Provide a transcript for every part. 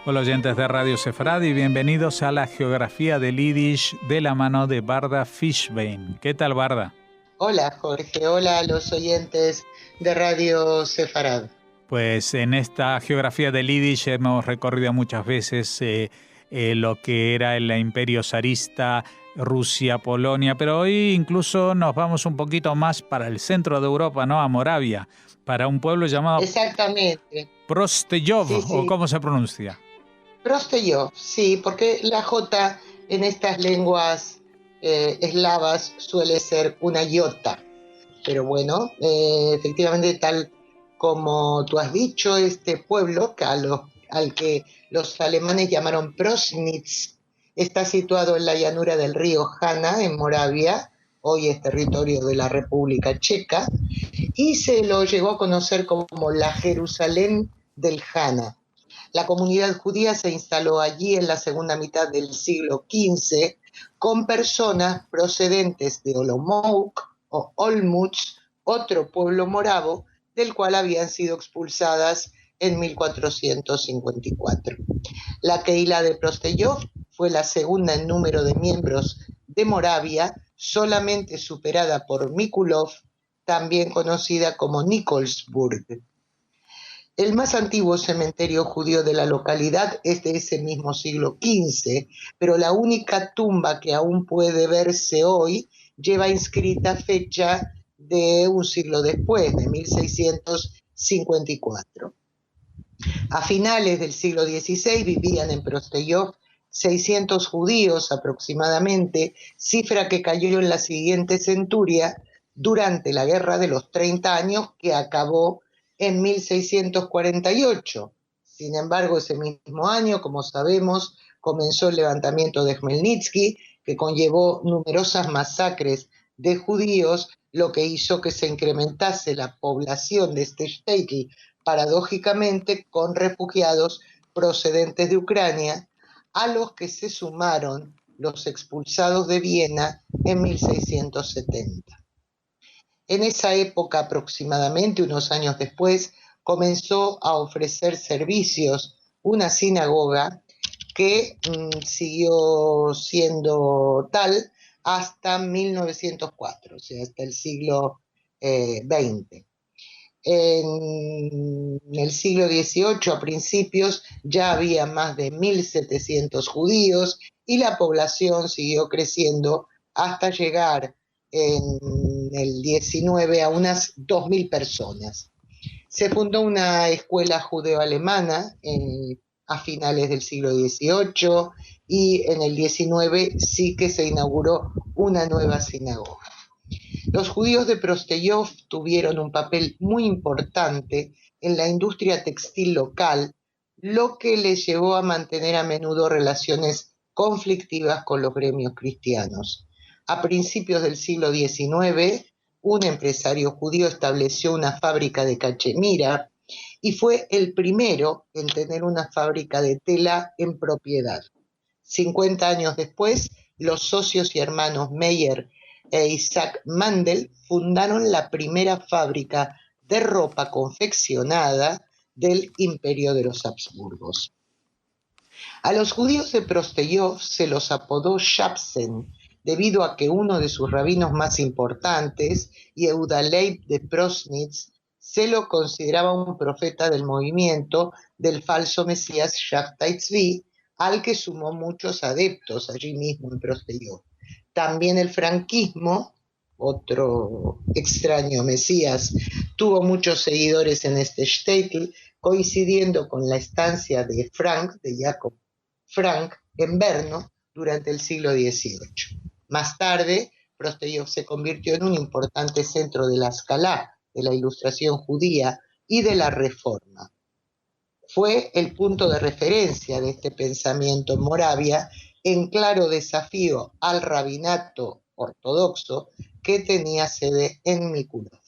Hola oyentes de Radio Sefarad y bienvenidos a la geografía del Yiddish de la mano de Barda Fishbein. ¿Qué tal, Barda? Hola Jorge, hola a los oyentes de Radio Sefarad. Pues en esta geografía del Yiddish hemos recorrido muchas veces lo que era el imperio zarista, Rusia, Polonia, pero hoy incluso nos vamos un poquito más para el centro de Europa, ¿no? A Moravia, para un pueblo llamado Exactamente. Prosteyov, Sí, ¿o sí. cómo se pronuncia? Prosteyov, sí, porque la J en estas lenguas eslavas suele ser una iota. Pero bueno, efectivamente, tal como tú has dicho, este pueblo, al que los alemanes llamaron Prosnitz, está situado en la llanura del río Jana, en Moravia, hoy es territorio de la República Checa, y se lo llegó a conocer como la Jerusalén del Jana. La comunidad judía se instaló allí en la segunda mitad del siglo XV con personas procedentes de Olomouc o Olmutz, otro pueblo moravo, del cual habían sido expulsadas en 1454. La Keilah de Prosteyov fue la segunda en número de miembros de Moravia, solamente superada por Mikulov, también conocida como Nikolsburg. El más antiguo cementerio judío de la localidad es de ese mismo siglo XV, pero la única tumba que aún puede verse hoy lleva inscrita fecha de un siglo después, de 1654. A finales del siglo XVI vivían en Prosteyov 600 judíos aproximadamente, cifra que cayó en la siguiente centuria durante la Guerra de los 30 años que acabó en 1648. Sin embargo, ese mismo año, como sabemos, comenzó el levantamiento de Khmelnytsky, que conllevó numerosas masacres de judíos, lo que hizo que se incrementase la población de este shtetl, paradójicamente con refugiados procedentes de Ucrania, a los que se sumaron los expulsados de Viena en 1670. En esa época, aproximadamente unos años después, comenzó a ofrecer servicios una sinagoga que siguió siendo tal hasta 1904, o sea, hasta el siglo XX. En el siglo XVIII, a principios, ya había más de 1.700 judíos y la población siguió creciendo hasta llegar en el XIX a unas 2.000 personas. Se fundó una escuela judeo-alemana a finales del siglo XVIII y en el XIX sí que se inauguró una nueva sinagoga. Los judíos de Prosteyov tuvieron un papel muy importante en la industria textil local, lo que les llevó a mantener a menudo relaciones conflictivas con los gremios cristianos. A principios del siglo XIX, un empresario judío estableció una fábrica de cachemira y fue el primero en tener una fábrica de tela en propiedad. 50 años después, los socios y hermanos Meyer e Isaac Mandel fundaron la primera fábrica de ropa confeccionada del Imperio de los Habsburgos. A los judíos de Prosteyov se los apodó Shapsen, debido a que uno de sus rabinos más importantes, Yehuda Leib de Prosnitz, se lo consideraba un profeta del movimiento del falso Mesías Shabtai Tzvi, al que sumó muchos adeptos allí mismo en Prosteyov. También el franquismo, otro extraño Mesías, tuvo muchos seguidores en este shtetl, coincidiendo con la estancia de Jacob Frank, en Brno durante el siglo XVIII. Más tarde, Prosteyov se convirtió en un importante centro de la Escalá, de la Ilustración judía y de la Reforma. Fue el punto de referencia de este pensamiento en Moravia, en claro desafío al rabinato ortodoxo que tenía sede en Mikulov.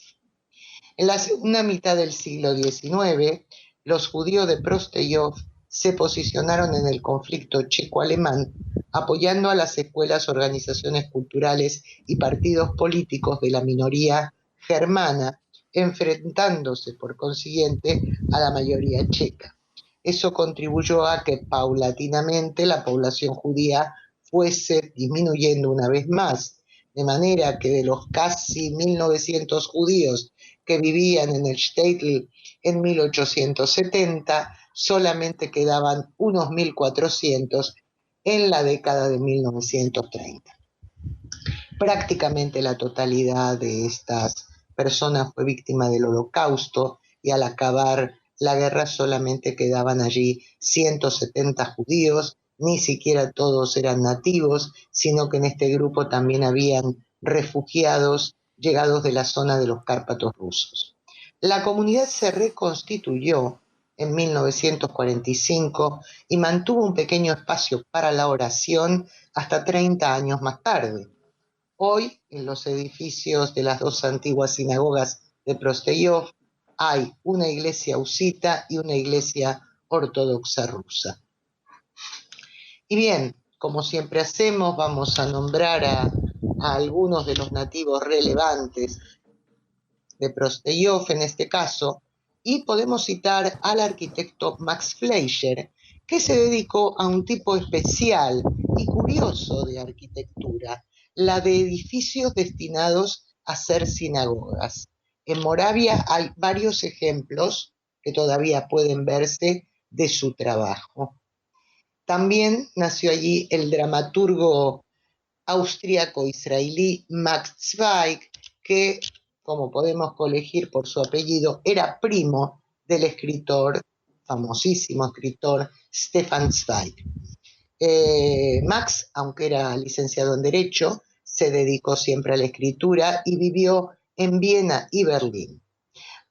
En la segunda mitad del siglo XIX, los judíos de Prosteyov se posicionaron en el conflicto checo-alemán, apoyando a las escuelas, organizaciones culturales y partidos políticos de la minoría germana, enfrentándose por consiguiente a la mayoría checa. Eso contribuyó a que paulatinamente la población judía fuese disminuyendo una vez más, de manera que de los casi 1.900 judíos que vivían en el Shtetl en 1870, solamente quedaban unos 1.400 en la década de 1930. Prácticamente la totalidad de estas personas fue víctima del Holocausto y al acabar la guerra solamente quedaban allí 170 judíos, ni siquiera todos eran nativos, sino que en este grupo también habían refugiados llegados de la zona de los Cárpatos rusos. La comunidad se reconstituyó en 1945 y mantuvo un pequeño espacio para la oración hasta 30 años más tarde. Hoy, en los edificios de las dos antiguas sinagogas de Prosteyov, hay una iglesia husita y una iglesia ortodoxa rusa. Y bien, como siempre hacemos, vamos a nombrar a algunos de los nativos relevantes de Prosteyov en este caso, y podemos citar al arquitecto Max Fleischer, que se dedicó a un tipo especial y curioso de arquitectura, la de edificios destinados a ser sinagogas. En Moravia hay varios ejemplos que todavía pueden verse de su trabajo. También nació allí el dramaturgo austríaco-israelí Max Zweig, que, como podemos colegir por su apellido, era primo del escritor, famosísimo escritor, Stefan Zweig. Max, aunque era licenciado en Derecho, se dedicó siempre a la escritura y vivió en Viena y Berlín.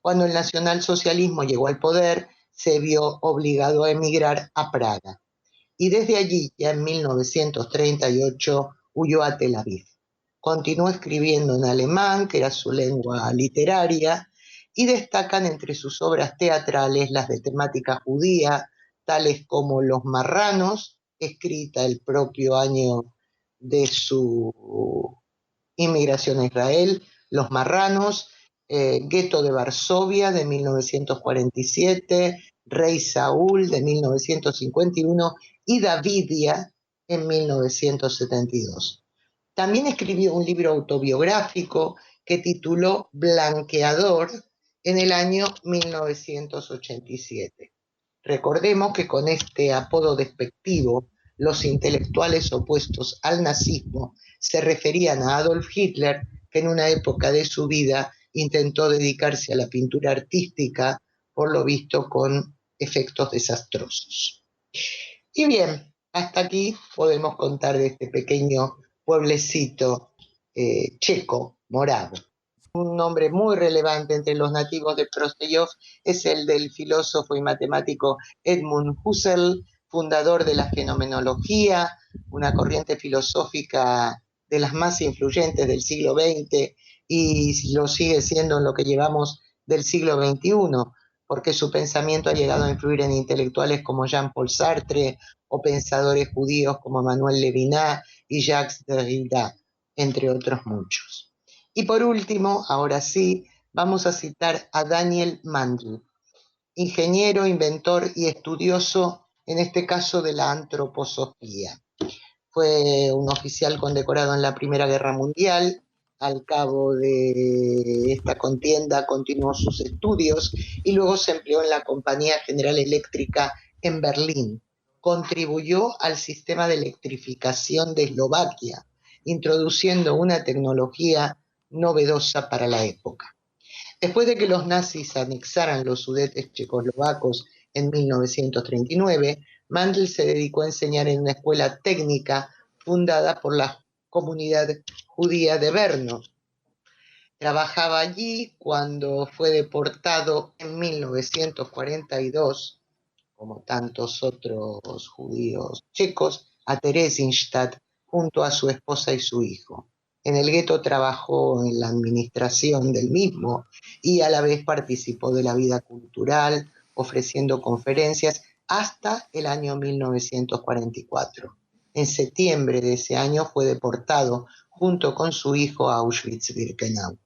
Cuando el nacionalsocialismo llegó al poder, se vio obligado a emigrar a Praga. Y desde allí, ya en 1938, huyó a Tel Aviv. Continuó escribiendo en alemán, que era su lengua literaria, y destacan entre sus obras teatrales las de temática judía, tales como Los Marranos, escrita el propio año de su inmigración a Israel, Los Marranos, Gueto de Varsovia de 1947, Rey Saúl de 1951 y Davidia en 1972. También escribió un libro autobiográfico que tituló Blanqueador en el año 1987. Recordemos que con este apodo despectivo, los intelectuales opuestos al nazismo se referían a Adolf Hitler, que en una época de su vida intentó dedicarse a la pintura artística, por lo visto con efectos desastrosos. Y bien, hasta aquí podemos contar de este pequeño pueblecito checo, moravo. Un nombre muy relevante entre los nativos de Prosteyov es el del filósofo y matemático Edmund Husserl, fundador de la fenomenología, una corriente filosófica de las más influyentes del siglo XX y lo sigue siendo en lo que llevamos del siglo XXI, porque su pensamiento ha llegado a influir en intelectuales como Jean-Paul Sartre o pensadores judíos como Manuel Levinas y Jacques Derrida, entre otros muchos. Y por último, ahora sí, vamos a citar a Daniel Mandl, ingeniero, inventor y estudioso, en este caso de la antroposofía. Fue un oficial condecorado en la Primera Guerra Mundial. Al cabo de esta contienda continuó sus estudios y luego se empleó en la Compañía General Eléctrica en Berlín. Contribuyó al sistema de electrificación de Eslovaquia, introduciendo una tecnología novedosa para la época. Después de que los nazis anexaran los Sudetes checoslovacos en 1939, Mandl se dedicó a enseñar en una escuela técnica fundada por la comunidad judía de Brno. Trabajaba allí cuando fue deportado en 1942, como tantos otros judíos checos, a Theresienstadt junto a su esposa y su hijo. En el gueto trabajó en la administración del mismo y a la vez participó de la vida cultural, ofreciendo conferencias hasta el año 1944. En septiembre de ese año fue deportado junto con su hijo a Auschwitz-Birkenau.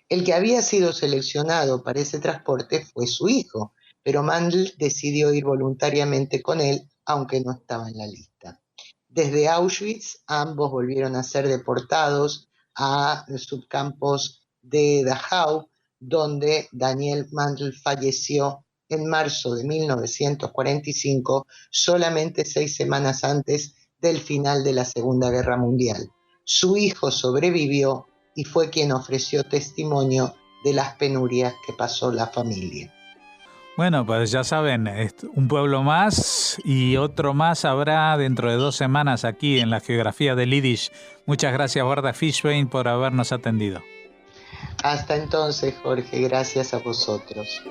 El que había sido seleccionado para ese transporte fue su hijo, pero Mandl decidió ir voluntariamente con él, aunque no estaba en la lista. Desde Auschwitz, ambos volvieron a ser deportados a subcampos de Dachau, donde Daniel Mandl falleció en marzo de 1945, solamente 6 semanas antes del final de la Segunda Guerra Mundial. Su hijo sobrevivió y fue quien ofreció testimonio de las penurias que pasó la familia. Bueno, pues ya saben, un pueblo más y otro más habrá dentro de 2 semanas aquí en la Geografía del Yiddish. Muchas gracias, Warda Fishbein, por habernos atendido. Hasta entonces, Jorge, gracias a vosotros.